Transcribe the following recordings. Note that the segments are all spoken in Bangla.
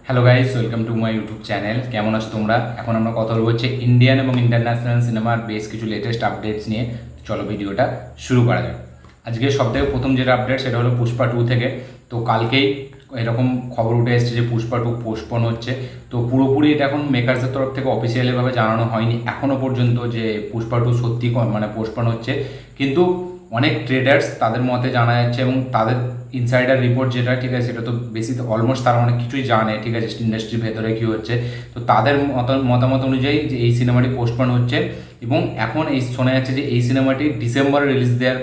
Hello guys, welcome to my YouTube channel. কেমন আছো তোমরা? এখন আমরা কথা বলবো হচ্ছে ইন্ডিয়ান এবং ইন্টারন্যাশনাল সিনেমার বেশ কিছু লেটেস্ট আপডেটস নিয়ে। চলো ভিডিওটা শুরু করা যাক। আজকে সবথেকে প্রথম যেটা আপডেট সেটা হলো পুষ্পা 2 থেকে। তো কালকেই এরকম খবর উঠে এসেছে যে পুষ্পা 2 পোস্টপোন হচ্ছে। তো পুরোপুরি এটা এখন মেকার্সের তরফ থেকে অফিসিয়ালিভাবে জানানো হয়নি এখনও পর্যন্ত যে পুষ্পা 2 সত্যি মানে পোস্টপোন হচ্ছে। কিন্তু অনেক ট্রেডার্স তাদের মতে জানা যাচ্ছে এবং তাদের ইনসাইডার রিপোর্ট যেটা, ঠিক আছে, সেটা তো বেশি অলমোস্ট তারা অনেক কিছুই জানে, ঠিক আছে, ইন্ডাস্ট্রির ভেতরে কী হচ্ছে। তো তাদের মতামত অনুযায়ী যে এই সিনেমাটি পোস্টপোন হচ্ছে এবং এখন এই শোনা যাচ্ছে যে এই সিনেমাটি ডিসেম্বরে রিলিজ দেওয়ার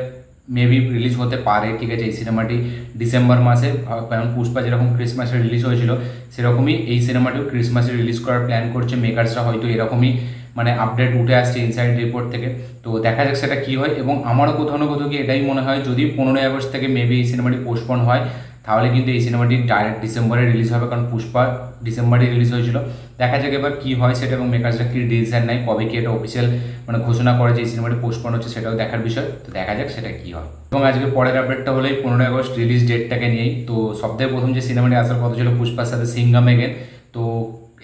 মেবি রিলিজ হতে পারে, ঠিক আছে। এই সিনেমাটি ডিসেম্বর মাসে, কারণ পুষ্পা যেরকম ক্রিসমাসে রিলিজ হয়েছিল সেরকমই এই সিনেমাটিও ক্রিসমাসে রিলিজ করার প্ল্যান করছে মেকার্সরা, হয়তো এরকমই মানে আপডেট উঠে আসছে ইনসাইড রিপোর্ট থেকে। তো দেখা যাক সেটা কী হয়। এবং আমারও কোথাও না কোথাও কি এটাই মনে হয়, যদি 15ই আগস্ট থেকে মেবি এই সিনেমাটি পোস্টপোন হয় তাহলে কিন্তু এই সিনেমাটি ডাইরেক্ট ডিসেম্বরে রিলিজ হবে, কারণ পুষ্পা ডিসেম্বরে রিলিজ হয়েছিল। দেখা যাক এবার কী হয় সেটা, এবং মেকার্সরা কী ডিসিশন নেয়, কবে কি এটা অফিসিয়াল মানে ঘোষণা করে যে এই সিনেমাটি পোস্টপোন হচ্ছে, সেটাও দেখার বিষয়। তো দেখা যাক সেটা কী হয়। এবং আজকে পরের আপডেটটা হলো এই 15ই আগস্ট রিলিজ ডেটটাকে নিয়েই। তো সবথেকে প্রথম যে সিনেমাটি আসার কথা ছিল পুষ্পার সাথে সিঙ্গাম এগেন, তো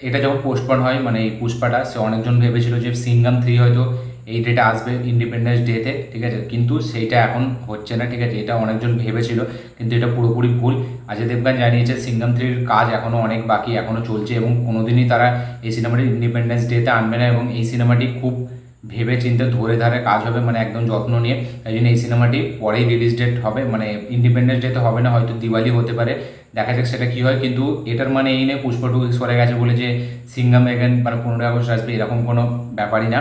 এটা যখন পোস্টপন হয় মানে এই পুষ্পাটা, সে অনেকজন ভেবেছিল যে সিঙ্গাম 3 হয়তো এই ডেটে আসবে ইন্ডিপেন্ডেন্স ডেতে, ঠিক আছে, কিন্তু সেইটা এখন হচ্ছে না, ঠিক আছে। এটা অনেকজন ভেবেছিল কিন্তু এটা পুরোপুরি ভুল। অজয় দেবগান জানিয়েছে সিঙ্গাম 3-র কাজ এখনও অনেক বাকি, এখনও চলছে এবং কোনোদিনই তারা এই সিনেমাটি ইন্ডিপেন্ডেন্স ডেতে আনবে না। এবং এই সিনেমাটি খুব ভেবে চিন্তে ধরে ধারে কাজ হবে, মানে একদম যত্ন নিয়ে। তাই জন্য এই সিনেমাটি পরেই রিলিজ ডেট হবে, মানে ইন্ডিপেন্ডেন্স ডেতে হবে না, হয়তো দিওয়ালি হতে পারে। দেখা যাক সেটা কী হয়। কিন্তু এটার মানে এই নেই পুষ্পা 2 সরে গেছে বলে যে সিঙ্গাম এগেন মানে 15ই আগস্ট আসবে, এরকম কোনো ব্যাপারই না।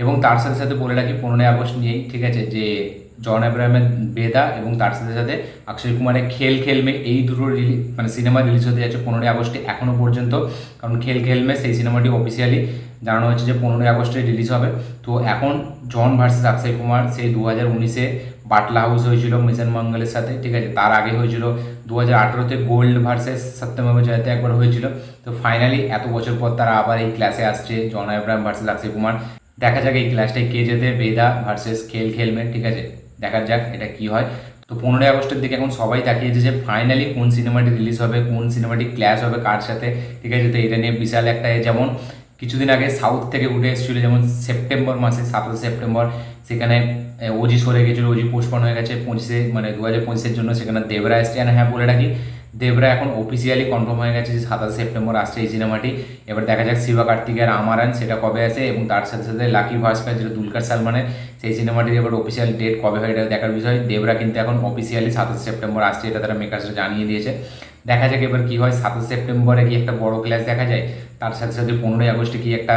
এবং তার সাথে সাথে বলে রাখি 15ই আগস্ট নিয়েই, ঠিক আছে, যে জন আব্রাহামের বেদা এবং তার সাথে সাথে অক্ষয় কুমারের খেল খেল মে, এই দুটো মানে সিনেমা রিলিজ হতে যাচ্ছে 15ই আগস্টে এখনও পর্যন্ত। কারণ খেল খেল মে সেই সিনেমাটি অফিসিয়ালি জানানো হচ্ছে যে 15ই আগস্টে রিলিজ হবে। তো এখন জন ভার্সেস অক্ষয় কুমার সেই 2019-এ বাটলা হাউস হয়েছিল মিশন মঙ্গলের সাথে, ঠিক আছে। তার আগে হয়েছিল 2018-তে গোল্ড ভার্সেস সত্যমেব জয়তে একবার হয়েছিল। তো ফাইনালি এত বছর পর তারা আবার এই ক্লাসে আসছে, জন আব্রাহাম ভার্সেস অক্ষয় কুমার। দেখা যাক এই ক্লাসটায় কে যেতে, বেদা ভার্সেস খেল খেলমে, ঠিক আছে। দেখা যাক এটা কি হয়। তো 15ই আগস্টের দিকে এখন সবাই তাকিয়েছে যে ফাইনালি কোন সিনেমাটি রিলিজ হবে, কোন সিনেমাটি ক্ল্যাশ হবে কার সাথে, ঠিক আছে। তো এটা নিয়ে বিশাল একটা, যেমন কিছুদিন আগে সাউথ থেকে উঠে এসেছিলো, যেমন সেপ্টেম্বর মাসে 27 সেপ্টেম্বর সেখানে ওজি সরে গেছিলো, ওজি পোস্টপন হয়ে গেছে 25-এ মানে 2025-এর জন্য। সেখানে দেবরা এসছে। হ্যাঁ বলে রাখি, দেবরা এখন অফিসিয়ালি কনফার্ম হয়ে গেছে যে 27 সেপ্টেম্বর আসছে এই সিনেমাটি। এবার দেখা যাক শিবা কার্তিকের আমারান সেটা কবে আসে, এবং তার সাথে সাথে লাকি ভাস্কর যেটা দুলকার সালমানের, সেই সিনেমাটির এবার অফিসিয়াল ডেট কবে হয় এটা দেখার বিষয়। দেবরা কিন্তু এখন অফিসিয়ালি 27 সেপ্টেম্বর আসছে, এটা তারা মেকার্সরা জানিয়ে দিয়েছে। দেখা যাক এবার কী হয়। 27 সেপ্টেম্বরে কি একটা বড় ক্লাস দেখা যায়, তার সাথে সাথে 15ই আগস্টে কি একটা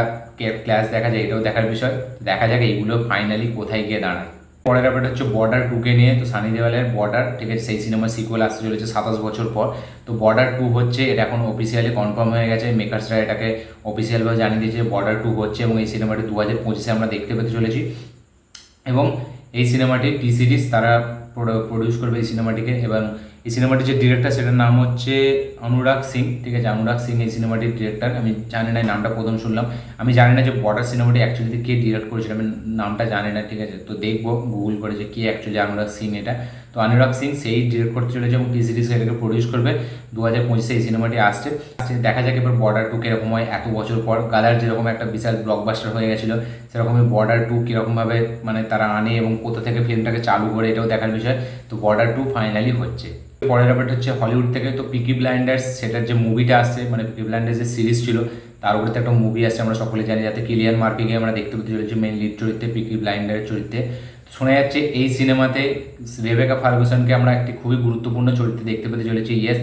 ক্লাস দেখা যায়, এটাও দেখার বিষয়। দেখা যাক এইগুলো ফাইনালি কোথায় গিয়ে দাঁড়ায়। পরের ব্যাপারটা হচ্ছে বর্ডার 2-কে নিয়ে। তো সানি দেওয়ালের বর্ডার, ঠিক আছে, সেই সিনেমার সিকুয়েল আসতে চলেছে 27 বছর পর। তো বর্ডার 2 হচ্ছে, এটা এখন অফিসিয়ালি কনফার্ম হয়ে গেছে, মেকার্সরা এটাকে অফিসিয়ালভাবে জানিয়ে দিয়েছে বর্ডার 2 হচ্ছে, এবং এই সিনেমাটি 2025-এ আমরা দেখতে পেতে চলেছি। এবং এই সিনেমাটি টি সিরিজ তারা প্রডিউস করবে এই সিনেমাটিকে। এবং এই সিনেমাটির যে ডিরেক্টর সেটার নাম হচ্ছে অনুরাগ সিং, ঠিক আছে। অনুরাগ সিং এই সিনেমাটির ডিরেক্টর। আমি জানি না, নামটা প্রথম শুনলাম। আমি জানি না যে বর্ডার সিনেমাটি অ্যাকচুয়ালি কে ডিরেক্ট করেছিল, আমি নামটা জানি না, ঠিক আছে। তো দেখবো গুগল করে যে কে অ্যাকচুয়ালি অনুরাগ সিং এটা। তো অনুরাগ সিং সেই ডিরেক্ট করতে চলেছে এবং টি সিরিজ এটাকে প্রডিউস করবে। 2025-এ এই সিনেমাটি আসছে। দেখা যাক এবার বর্ডার 2 কীরকম হয় এত বছর পর। গাদার যেরকম একটা বিশাল ব্লকবাস্টার হয়ে গেছিলো, সেরকমই বর্ডার 2 কীরকমভাবে মানে তারা আনে এবং কোথা থেকে ফিল্মটাকে চালু করে, এটাও দেখার বিষয়। তো বর্ডার 2 ফাইনালি হচ্ছে। পরের ব্যাপারটা হচ্ছে হলিউড থেকে। তো পিকি ব্লাইন্ডার্স সেটার যে মুভিটা আসছে, মানে পিকি ব্লাইন্ডার্স যে সিরিজ ছিল তার উপরে তো একটা মুভি আসছে, আমরা সকলে জানি, যাতে কিলিয়ান মার্ফিকে আমরা দেখতে পেতে চলেছি মেন লিড চরিত্রে, পিকি ব্লাইন্ডারের চরিত্রে। শোনা যাচ্ছে এই সিনেমাতে রেবেকা ফার্গুসনকে আমরা একটি খুবই গুরুত্বপূর্ণ চরিত্রে দেখতে পেতে চলেছি। ইয়েস,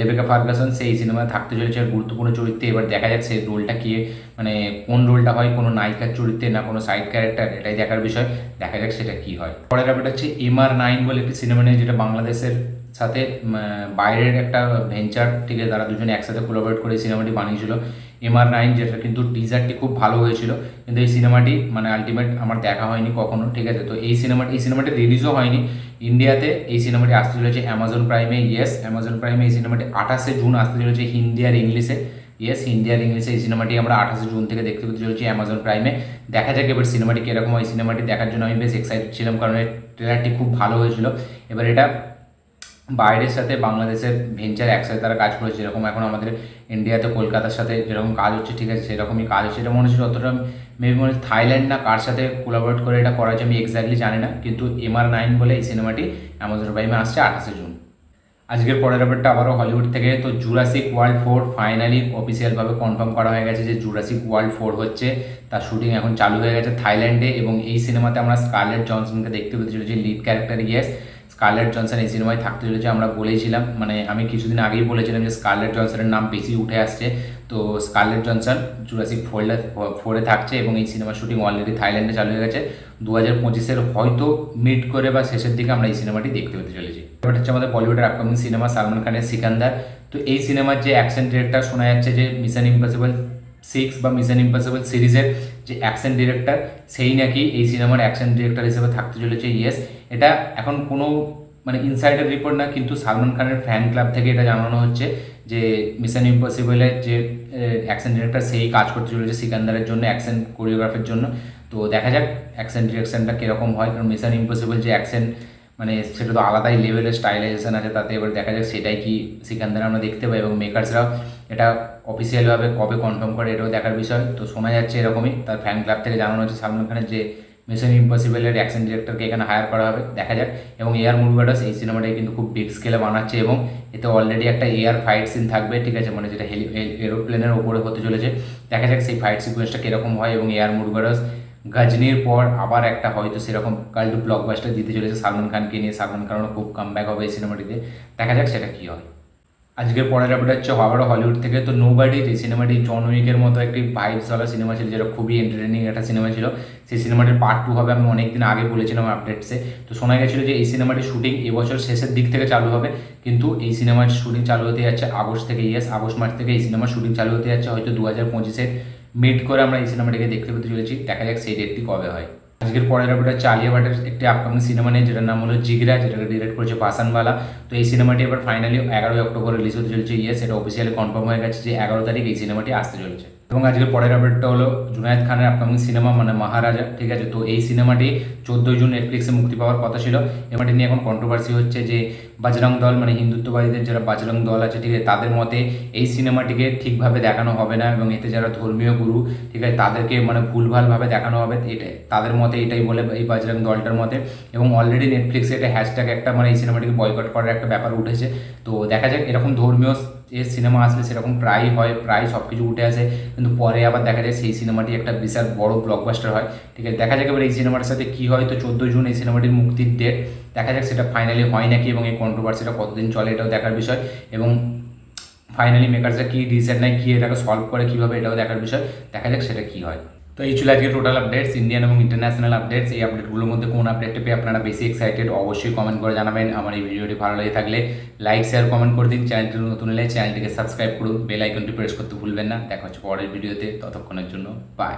রেবেকা ফার্গুসন সেই সিনেমায় থাকতে চলেছে গুরুত্বপূর্ণ চরিত্রে। এবার দেখা যাক সেই রোলটা কি, মানে কোন রোলটা হয়, কোনো নায়িকার চরিত্রে না কোনো সাইড ক্যারেক্টার, এটাই দেখার বিষয়। দেখা যাক সেটা কি হয়। পরের ব্যাপারটা হচ্ছে MR9 বলে একটি সিনেমা নিয়ে, যেটা বাংলাদেশের সাথে বাইরের একটা ভেঞ্চার, ঠিক আছে। তারা দুজনে একসাথে কোলাবরেট করে এই সিনেমাটি বানিয়েছিল MR9, যেটা কিন্তু টিজারটি খুব ভালো হয়েছিল, কিন্তু এই সিনেমাটি মানে আলটিমেট আমার দেখা হয়নি কখনো, ঠিক আছে। তো এই সিনেমাটি রিলিজও হয়নি ইন্ডিয়াতে। এই সিনেমাটি আসতে চলেছে অ্যামাজন প্রাইমে। ইয়েস, অ্যামাজন প্রাইমে এই সিনেমাটি 28শে জুন আসতে চলেছে হিন্দি আর ইংলিশে। ইয়েস, হিন্দি আর ইংলিশে এই সিনেমাটি আমরা 28শে জুন থেকে দেখতে পেতে চলেছি অ্যামাজন প্রাইমে। দেখা যাক এবার সিনেমাটি কীরকম হয়। সিনেমাটি দেখার জন্য আমি বেশ এক্সাইটেড ছিলাম, কারণ এর ট্রেলারটি খুব ভালো হয়েছিল। এবার এটা বাইরের সাথে বাংলাদেশের ভেঞ্চার একসাথে তারা কাজ করেছে, যেরকম এখন আমাদের ইন্ডিয়াতে কলকাতার সাথে যেরকম কাজ হচ্ছে, ঠিক আছে, সেরকমই কাজ হচ্ছে। এটা মনে হচ্ছে যতটা মেবি মনে হচ্ছে থাইল্যান্ড না কার সাথে কোলাবোরেট করে এটা করা হচ্ছে আমি এক্স্যাক্টলি জানি না, কিন্তু MR9 বলে এই সিনেমাটি অ্যামাজন প্রাইমে আসছে 28শে জুন। আজকের পরের ব্যাপারটা আবারও হলিউড থেকে। তো জুরাসিক ওয়ার্ল্ড 4 ফাইনালি অফিসিয়ালভাবে কনফার্ম করা হয়ে গেছে যে জুরাসিক ওয়ার্ল্ড 4 হচ্ছে, তার শুটিং এখন চালু হয়ে গেছে থাইল্যান্ডে। এবং এই সিনেমাতে আমরা স্কারলেট জনসনকে দেখতে পেতে চলেছি lead character. Yes, Scarlett Johnson এই সিনেমায় থাকতে চলেছে। আমরা বলেছিলাম, মানে আমি কিছুদিন আগেই বলেছিলাম যে স্কারলেট জনসনের নাম বেশি উঠে আসছে। তো স্কারলেট জনসন জুরাসিক 4-এ থাকছে এবং এই সিনেমার শুটিং অলরেডি থাইল্যান্ডে চালু হয়ে গেছে। 2025-এর হয়তো মিড করে বা শেষের দিকে আমরা এই সিনেমাটি দেখতে পেতে চলেছি। এবার হচ্ছে আমাদের বলিউডের আপকামিং সিনেমা সালমান খানের সিকান্দার। তো এই সিনেমার যে অ্যাকশন ডিরেক্টর শোনা যাচ্ছে যে মিশন ইম্পসিবল 6 বা মিশন ইম্পসিবল সিরিজের যে অ্যাকশন ডিরেক্টর, সেই নাকি এই সিনেমার অ্যাকশন ডিরেক্টর হিসেবে থাকতে চলেছে। ইয়েস, এটা এখন কোনো মানে ইনসাইডার রিপোর্ট না, কিন্তু সালমান খানের ফ্যান ক্লাব থেকে এটা জানানো হচ্ছে যে মিশন ইম্পসিবলের যে অ্যাকশন ডিরেক্টর সেই কাজ করতে চলেছে সিকান্দারের জন্য, অ্যাকশন কোরিওগ্রাফের জন্য। তো দেখা যাক অ্যাকশন ডিরেকশনটা কীরকম হয়, কারণ মিশন ইম্পসিবল যে অ্যাকশন মানে সেটা তো আলাদাই লেভেলের স্টাইলাইজেশন আছে তাতে। এবার দেখা যাক সেটাই কি সিকান্দার আমরা দেখতে পাই, এবং মেকার্সরাও এটা অফিসিয়ালভাবে কবে কনফার্ম করে এটাও দেখার বিষয়। তো শোনা যাচ্ছে এরকমই, তার ফ্যান ক্লাব থেকে জানানো হচ্ছে সালমান খানের যে মিশন ইম্পসিবলের অ্যাকশন ডিরেক্টরকে এখানে হায়ার করা হবে, দেখা যাক। এবং এয়ার মুরগাডাস এই সিনেমাটাই কিন্তু খুব বিগ স্কেলে বানাচ্ছে এবং এতে অলরেডি একটা এয়ার ফাইট সিন থাকবে, ঠিক আছে, মানে যেটা এরোপ্লেনের ওপরে হতে চলেছে। দেখা যাক সেই ফাইট সিকোয়েন্সটা কীরকম হয়। এবং এয়ার মুরগাডাস গজনির পর আবার একটা হয়তো সেরকম কাল্ট ব্লকবাস্টার দিতে চলেছে সালমান খানকে নিয়ে। সালমান খানেরও খুব কামব্যাক হবে এই সিনেমাটিতে, দেখা যাক সেটা কী হয়। আজকের পরের আপডেট হচ্ছে আবারও হলিউড থেকে। তো নোবডি যে সিনেমাটি জন উইকের মতো একটি ভাইবসওয়ালা সিনেমা ছিল, যেটা খুবই এন্টারটেনিং একটা সিনেমা ছিল, সেই সিনেমাটির পার্ট 2 হবে। আমি অনেকদিন আগে বলেছিলাম আপডেটসে। তো শোনা গেছিলো যে এই সিনেমাটির শুটিং এবছর শেষের দিক থেকে চালু হবে, কিন্তু এই সিনেমার শুটিং চালু হতে যাচ্ছে আগস্ট থেকে। ইয়েস, আগস্ট মাস থেকে এই সিনেমার শুটিং চালু হতে যাচ্ছে, হয়তো 2025-এর মিড করে আমরা এই সিনেমাটিকে দেখতে পেতে চলেছি। দেখা যাক সেই ডেটটি কবে হয়। আজকের পরের আপডেট হচ্ছে আলিয়া ভাটের একটি আপকামিং সিনেমা নিয়ে, যেটার নাম হলো জিগরা, যেটাকে ডিরেক্ট করেছে পাসানওয়ালা। তো এই সিনেমাটি এবার ফাইনালি 11ই অক্টোবর রিলিজ হতে চলেছে। ইয়েস, এটা অফিসিয়ালি কনফার্ম হয়ে গেছে যে 11 তারিখ এই সিনেমাটি আসতে চলেছে। এবং আজকের পরের আপডেটটা হলো জুনায়েদ খানের আপকামিং সিনেমা মানে মহারাজা, ঠিক আছে। তো এই সিনেমাটি 14 জুন নেটফ্লিক্সে মুক্তি পাওয়ার কথা ছিল। এবারটি নিয়ে এখন কন্ট্রোভার্সি হচ্ছে যে বজরং দল মানে হিন্দুত্ববাদীদের যারা বজরং দল আছে, ঠিক আছে, তাদের মতে এই সিনেমাটিকে ঠিকভাবে দেখানো হবে না এবং এতে যারা ধর্মীয় গুরু, ঠিক আছে, তাদেরকে মানে ভুলভালভাবে দেখানো হবে, এটা তাদের মতে এটাই বলে এই বজরং দলটার মতে। এবং অলরেডি নেটফ্লিক্সে এটা হ্যাশট্যাগ একটা মানে এই সিনেমাটিকে বয়কট করার একটা ব্যাপার উঠেছে। তো দেখা যাক, এরকম ধর্মীয় যে সিনেমা আসলে সেরকম প্রায় হয়, প্রায় সব কিছু উঠে আসে, কিন্তু পরে আবার দেখা যায় সেই সিনেমাটি একটা বিশাল বড় ব্লকবাস্টার হয়, ঠিক আছে। দেখা যাক এবার এই সিনেমাটার সাথে কী হয়। তো 14 জুন এই সিনেমাটির মুক্তির ডেট, দেখা যাক সেটা ফাইনালি হয় নাকি এবং এই কন্ট্রোভার্সিটা কতদিন চলে এটাও দেখার বিষয়। এবং ফাইনালি মেকার্সরা কী ডিসিশন নেয়, কী এটাকে সলভ করে কীভাবে, এটাও দেখার বিষয়। দেখা যাক সেটা কী হয়। তো এই ছিল আজকে টোটাল আপডেটস, ইন্ডিয়ান এবং ইন্টারন্যাশনাল আপডেটস। এই আপডেটগুলোর মধ্যে কোন আপডেটটা পেয়ে আপনারা বেশি এক্সাইটেড অবশ্যই কমেন্ট করে জানাবেন। আমার এই ভিডিওটি ভালো লেগে থাকলে লাইক শেয়ার কমেন্ট করে দিন। চ্যানেলটি নতুন হলে চ্যানেলটিকে সাবস্ক্রাইব করুন, বেল আইকনটি প্রেস করতে ভুলবেন না। দেখা হচ্ছে পরের ভিডিওতে, ততক্ষণের জন্য বাই।